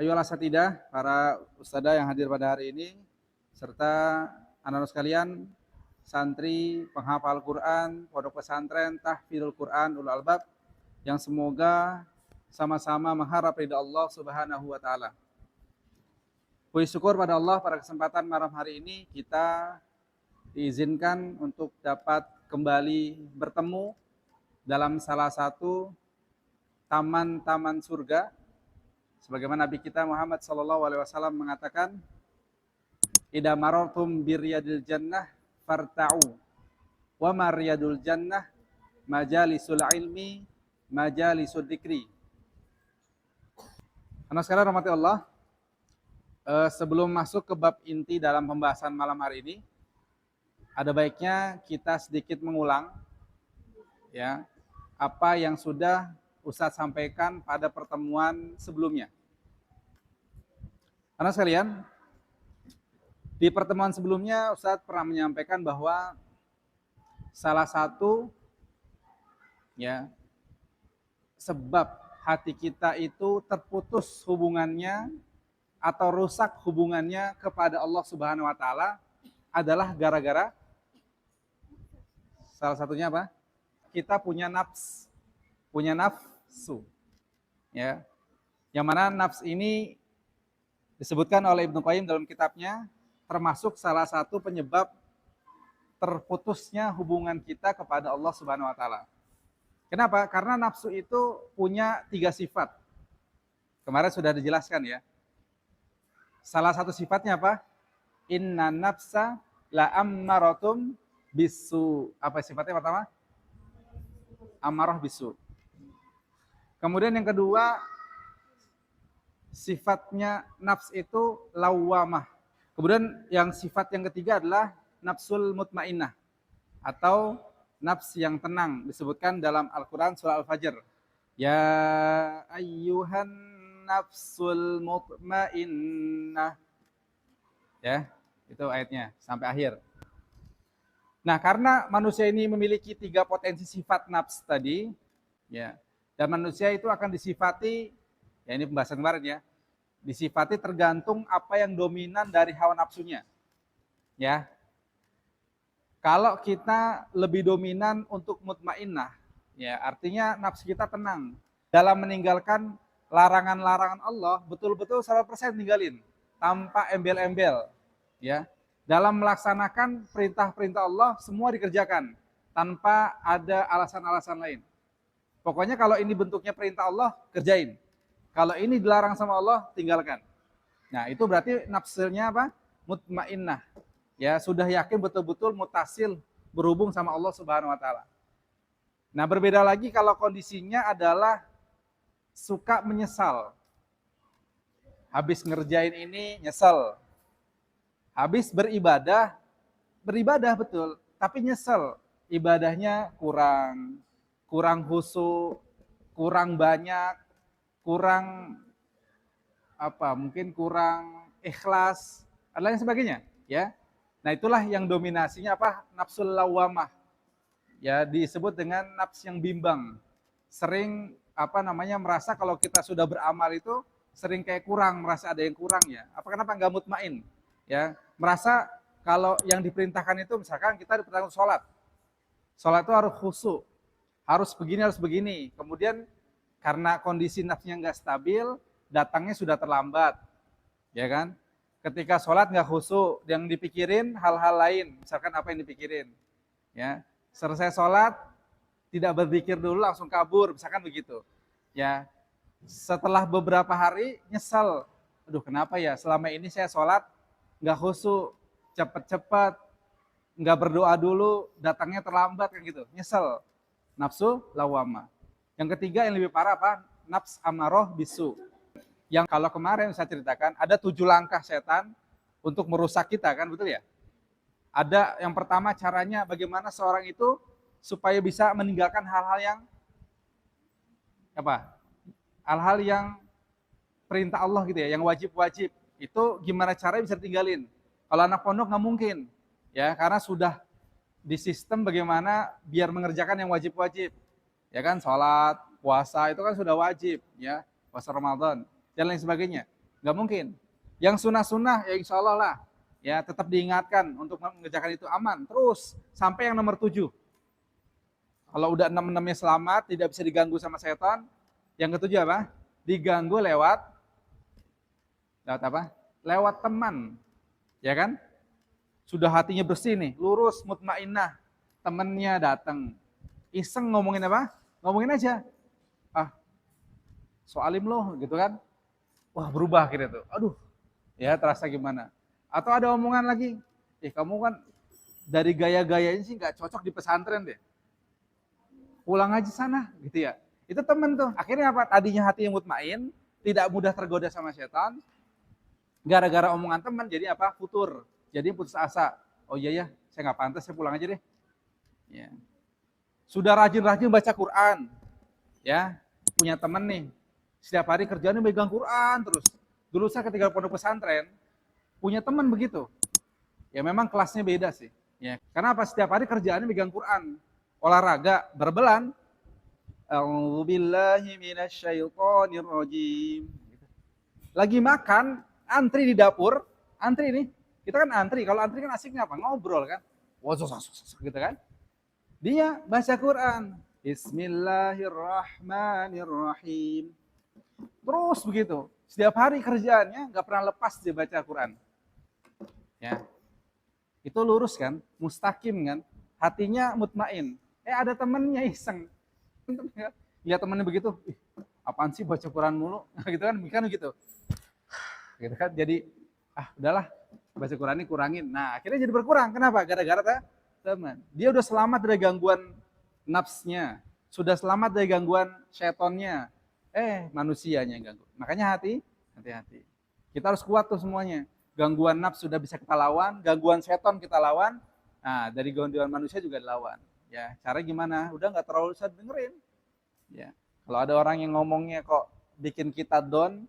Ayolah asatidah, para ustadzah yang hadir pada hari ini, serta anak-anak sekalian, santri, penghafal Quran, pondok pesantren, tahfidul Quran, ulul albab, yang semoga sama-sama mengharap ridha Allah Subhanahu wa taala. Puji syukur pada Allah pada kesempatan malam hari ini kita diizinkan untuk dapat kembali bertemu dalam salah satu taman-taman surga. Sebagaimana Nabi kita Muhammad SAW mengatakan, "Idza marartum biryadil jannah farta'u, wa maryadul jannah majalisul ilmi, majalisud dzikri." Anak sekalian rahmati Allah, sebelum masuk ke bab inti dalam pembahasan malam hari ini, ada baiknya kita sedikit mengulang ya apa yang sudah Ustadz sampaikan pada pertemuan sebelumnya. Anak sekalian, di pertemuan sebelumnya Ustadz pernah menyampaikan bahwa salah satu ya sebab hati kita itu terputus hubungannya atau rusak hubungannya kepada Allah Subhanahu wa taala adalah gara-gara salah satunya apa? Kita punya nafsu. Ya. Yang mana nafs ini disebutkan oleh Ibnu Qayyim dalam kitabnya termasuk salah satu penyebab terputusnya hubungan kita kepada Allah Subhanahu wa taala. Kenapa? Karena nafsu itu punya 3 sifat. Kemarin sudah dijelaskan ya. Salah satu sifatnya apa? Inna nafsa la ammaratum bisu. Apa sifatnya pertama? Amarah bisu. Kemudian yang kedua, sifatnya nafs itu lawamah. Kemudian yang sifat yang ketiga adalah nafsul mutmainnah atau nafs yang tenang, disebutkan dalam Al-Quran surah Al-Fajr. Ya ayyuhan nafsul mutmainnah. Ya, itu ayatnya sampai akhir. Nah, karena manusia ini memiliki 3 potensi sifat nafs tadi, ya, dan manusia itu akan disifati, ya ini pembahasan kemarin ya, disifati tergantung apa yang dominan dari hawa nafsunya. Ya, kalau kita lebih dominan untuk mutmainnah, ya artinya nafsu kita tenang dalam meninggalkan larangan-larangan Allah, betul-betul 100% tinggalin tanpa embel-embel, ya. Dalam melaksanakan perintah-perintah Allah semua dikerjakan tanpa ada alasan-alasan lain. Pokoknya kalau ini bentuknya perintah Allah, kerjain. Kalau ini dilarang sama Allah, tinggalkan. Nah, itu berarti nafsunya apa? Mutmainnah. Ya, sudah yakin betul-betul mutasil berhubung sama Allah Subhanahu wa taala. Nah, berbeda lagi kalau kondisinya adalah suka menyesal. Habis ngerjain ini nyesel. Habis beribadah betul, tapi nyesel. Ibadahnya kurang khusyuk, kurang banyak, kurang mungkin kurang ikhlas, dan lain sebagainya, ya. Nah, itulah yang dominasinya apa? Nafsul lawamah. Ya, disebut dengan nafs yang bimbang. Sering merasa kalau kita sudah beramal itu sering kayak kurang, merasa ada yang kurang ya. Kenapa enggak mutmain? Ya, merasa kalau yang diperintahkan itu misalkan kita diperintahkan sholat. Sholat itu harus khusyuk. Harus begini. Kemudian karena kondisi nafsunya enggak stabil, datangnya sudah terlambat. Ya kan? Ketika sholat nggak khusyuk, yang dipikirin hal-hal lain, misalkan apa yang dipikirin, ya selesai sholat tidak berzikir dulu langsung kabur, misalkan begitu, ya setelah beberapa hari nyesel, aduh kenapa ya selama ini saya sholat nggak khusyuk, cepet-cepet, nggak berdoa dulu, datangnya terlambat kan gitu, nyesel, nafsu lawamah. Yang ketiga yang lebih parah apa? Nafs amarah bisu. Yang kalau kemarin saya ceritakan, ada 7 langkah setan untuk merusak kita, kan betul ya? Ada yang pertama caranya bagaimana seorang itu supaya bisa meninggalkan hal-hal yang hal-hal yang perintah Allah gitu ya, yang wajib-wajib. Itu gimana caranya bisa tinggalin? Kalau anak pondok nggak mungkin, ya karena sudah di sistem bagaimana biar mengerjakan yang wajib-wajib. Ya kan, sholat, puasa itu kan sudah wajib, ya puasa Ramadan dan lain sebagainya. Nggak mungkin. Yang sunnah-sunnah ya insya Allah lah. Ya tetap diingatkan untuk mengerjakan itu aman. Terus sampai yang nomor 7. Kalau udah 6-6-nya selamat, tidak bisa diganggu sama setan. Yang ketujuh apa? Diganggu lewat apa? Lewat teman. Ya kan? Sudah hatinya bersih nih, lurus, mutmainnah. Temennya datang. Iseng ngomongin apa? Ngomongin aja. Ah, soalim loh gitu kan. Wah berubah akhirnya tuh. Aduh, ya terasa gimana. Atau ada omongan lagi. Kamu kan dari gaya-gayanya sih nggak cocok di pesantren deh. Pulang aja sana gitu ya. Itu temen tuh. Akhirnya apa? Tadinya hatinya mutmain, tidak mudah tergoda sama setan. Gara-gara omongan teman jadi apa? Futur. Jadi putus asa. Oh iya ya, saya nggak pantas, saya pulang aja deh. Ya. Sudah rajin-rajin baca Quran. Ya, punya temen nih. Setiap hari kerjanya megang Quran terus. Dulu saya ketika pondok pesantren, punya teman begitu. Ya memang kelasnya beda sih. Ya, karena apa? Setiap hari kerjaannya megang Quran. Olahraga, berbelan. A'udzubillahi minasyaitonirrajim. Lagi makan, antri di dapur, antri nih. Kita kan antri, kalau antri kan asiknya apa? Ngobrol kan. Wah, gitu kan. Dia baca Quran. Bismillahirrahmanirrahim. Terus begitu. Setiap hari kerjaannya nggak pernah lepas dia baca Quran. Ya. Itu lurus kan, mustaqim kan. Hatinya mutmain. Ada temennya iseng. Lihat temennya begitu, apaan sih baca Quran mulu? Gitu kan gitu. Gitu kan. Jadi udahlah, baca Quran ini kurangin. Nah, akhirnya jadi berkurang. Kenapa? Gara-gara teman. Dia udah selamat dari gangguan nafsnya, sudah selamat dari gangguan setonnya. Manusianya yang ganggu. Makanya hati-hati. Kita harus kuat tuh semuanya. Gangguan nafs sudah bisa kita lawan, gangguan seton kita lawan. Nah, dari gangguan manusia juga dilawan. Ya, cara gimana? Udah nggak terlalu usah dengerin. Ya, kalau ada orang yang ngomongnya kok bikin kita down,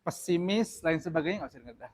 pesimis, lain sebagainya nggak usah dengerin.